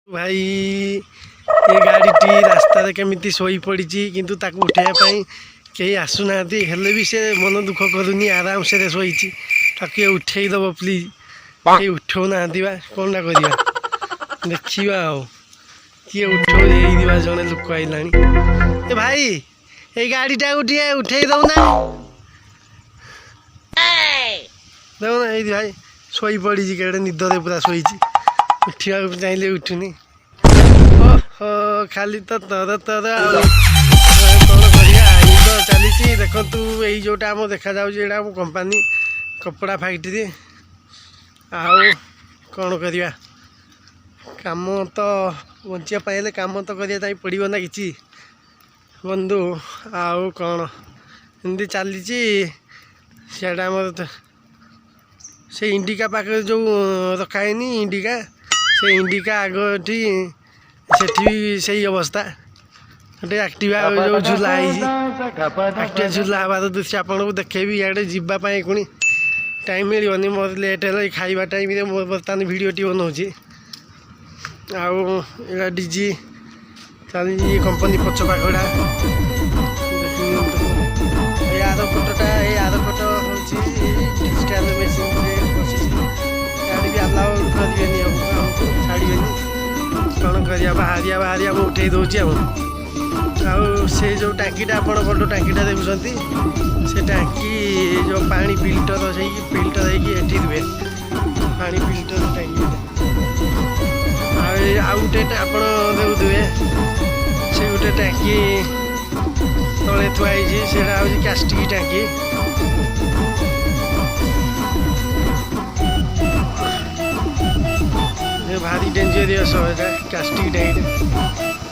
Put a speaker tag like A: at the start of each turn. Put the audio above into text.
A: भाई ये गाड़ी रास्ता केमिति शोई पड़ी किंतु ताकू उठाइबा कहीं आसुना हेले भी से मन दुख करूनी आराम से शोई ताकू उठेदब प्लीज कहीं उठौना कौन ना करवा देखा किए उठा जड़े लोक आईला ए भाई ये गाड़ीटा उठे दौना दौना ये भाई शोई पड़ी कड़े निदरे पूरा शोई उठा चाहिए उठुनी ओहो खाली तो तर तर कौन कर चली देखु यही जोटा आम देखा जाऊँगा आम कंपानी कपड़ा फैक्ट्री आउ कौन करवा काम तो बंचा पाइले काम तो करने पड़ो ना कि बंधु आउ कौन एमती चली सीटा आम से इंडिका पाखे जो रखाए इंडिका से इंडिका आगठी से अवस्था गोटे एक्टिवा जो झूला एक्टिवा झूला हमार दृश्य आपको देखेबी इे जावाई पुणी टाइम मिलनी मोर लेट है खाଇବା टाइम मोर बर्तमान भिडटी बनाऊँगी आउ डीजी चली कंपनी पछ पाखड़ा यार फोटा यार फोटो हूँ डिजिटाल मेसीन गाड़ी भी अलाउ करेंगे हमको छाड़े कौन कर बाहरिया मुझे उठे दूसरी से जो टाँकीटा आप बड़ टाँकीटा देखुं से टाँकी जो पानी फिल्टर से फिल्टर होती रुए पानी फिल्टर टाँकी आउ गोटे आप देखुए से गोटे टाँकी तले थुआई से हूँ कास्टिक टाँकी भारी डेंजरियस कास्टिक टाँकी